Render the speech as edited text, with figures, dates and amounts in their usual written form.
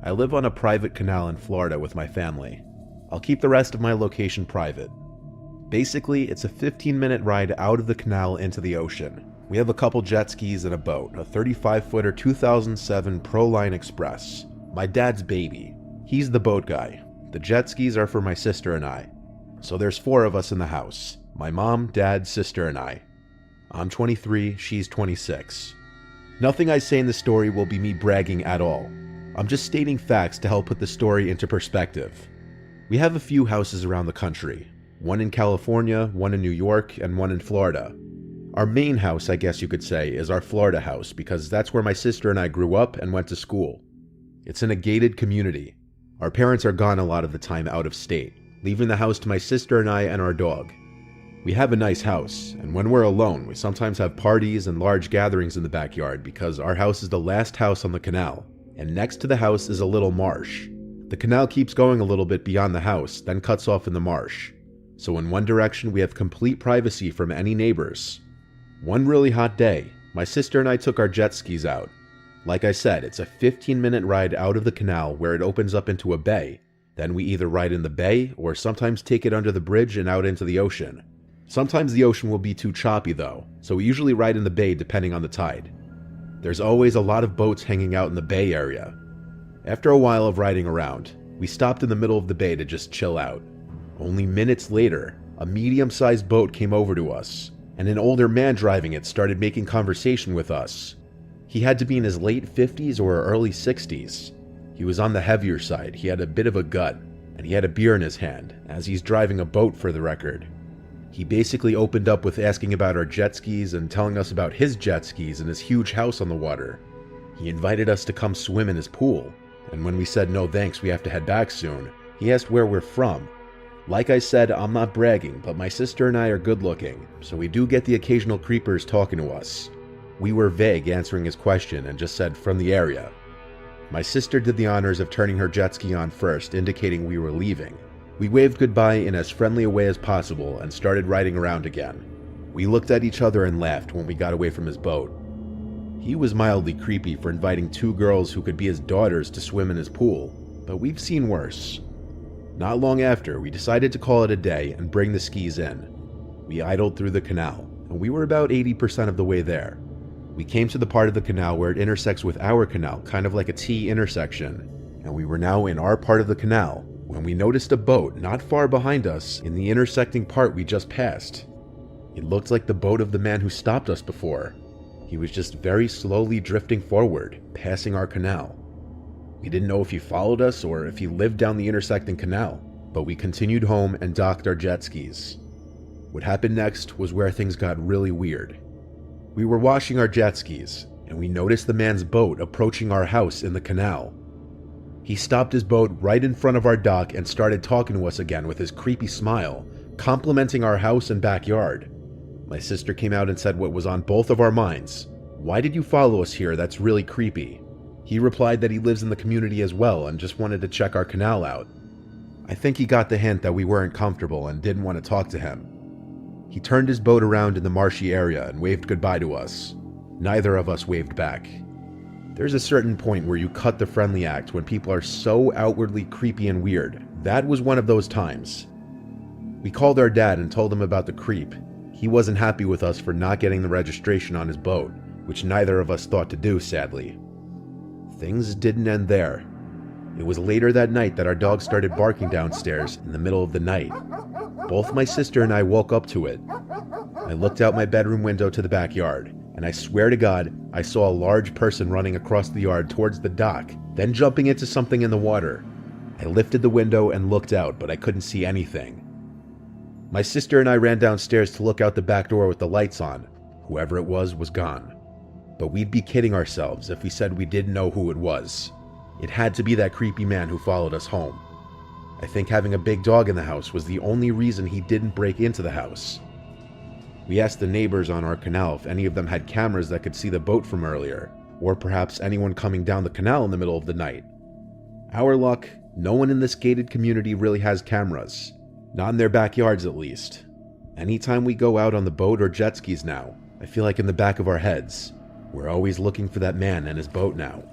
I live on a private canal in Florida with my family. I'll keep the rest of my location private. Basically, it's a 15-minute ride out of the canal into the ocean. We have a couple jet skis and a boat, a 35-footer 2007 Proline Express. My dad's baby. He's the boat guy. The jet skis are for my sister and I. So there's 4 of us in the house. My mom, dad, sister, and I. I'm 23, she's 26. Nothing I say in the story will be me bragging at all. I'm just stating facts to help put the story into perspective. We have a few houses around the country. One in California, one in New York, and one in Florida. Our main house, I guess you could say, is our Florida house because that's where my sister and I grew up and went to school. It's in a gated community. Our parents are gone a lot of the time out of state, leaving the house to my sister and I and our dog. We have a nice house, and when we're alone, we sometimes have parties and large gatherings in the backyard because our house is the last house on the canal, and next to the house is a little marsh. The canal keeps going a little bit beyond the house, then cuts off in the marsh. So in one direction, we have complete privacy from any neighbors. One really hot day, my sister and I took our jet skis out. Like I said, it's a 15-minute ride out of the canal where it opens up into a bay. Then we either ride in the bay or sometimes take it under the bridge and out into the ocean. Sometimes the ocean will be too choppy though, so we usually ride in the bay depending on the tide. There's always a lot of boats hanging out in the bay area. After a while of riding around, we stopped in the middle of the bay to just chill out. Only minutes later, a medium-sized boat came over to us, and an older man driving it started making conversation with us. He had to be in his late 50s or early 60s. He was on the heavier side, he had a bit of a gut, and he had a beer in his hand, as he's driving a boat for the record. He basically opened up with asking about our jet skis and telling us about his jet skis and his huge house on the water. He invited us to come swim in his pool, and when we said no thanks, we have to head back soon, he asked where we're from. Like I said, I'm not bragging, but my sister and I are good looking, so we do get the occasional creepers talking to us. We were vague answering his question and just said from the area. My sister did the honors of turning her jet ski on first, indicating we were leaving. We waved goodbye in as friendly a way as possible and started riding around again. We looked at each other and laughed when we got away from his boat. He was mildly creepy for inviting 2 girls who could be his daughters to swim in his pool, but we've seen worse. Not long after, we decided to call it a day and bring the skis in. We idled through the canal, and we were about 80% of the way there. We came to the part of the canal where it intersects with our canal, kind of like a T intersection, and we were now in our part of the canal when we noticed a boat not far behind us in the intersecting part we just passed. It looked like the boat of the man who stopped us before. He was just very slowly drifting forward, passing our canal. We didn't know if he followed us or if he lived down the intersecting canal, but we continued home and docked our jet skis. What happened next was where things got really weird. We were washing our jet skis, and we noticed the man's boat approaching our house in the canal. He stopped his boat right in front of our dock and started talking to us again with his creepy smile, complimenting our house and backyard. My sister came out and said what was on both of our minds. "Why did you follow us here? That's really creepy." He replied that he lives in the community as well and just wanted to check our canal out. I think he got the hint that we weren't comfortable and didn't want to talk to him. He turned his boat around in the marshy area and waved goodbye to us. Neither of us waved back. There's a certain point where you cut the friendly act when people are so outwardly creepy and weird. That was one of those times. We called our dad and told him about the creep. He wasn't happy with us for not getting the registration on his boat, which neither of us thought to do, sadly. Things didn't end there. It was later that night that our dog started barking downstairs in the middle of the night. Both my sister and I woke up to it. I looked out my bedroom window to the backyard, and I swear to God, I saw a large person running across the yard towards the dock, then jumping into something in the water. I lifted the window and looked out, but I couldn't see anything. My sister and I ran downstairs to look out the back door with the lights on. Whoever it was gone. But we'd be kidding ourselves if we said we didn't know who it was. It had to be that creepy man who followed us home. I think having a big dog in the house was the only reason he didn't break into the house. We asked the neighbors on our canal if any of them had cameras that could see the boat from earlier, or perhaps anyone coming down the canal in the middle of the night. Our luck, no one in this gated community really has cameras. Not in their backyards, at least. Anytime we go out on the boat or jet skis now, I feel like in the back of our heads, we're always looking for that man and his boat now.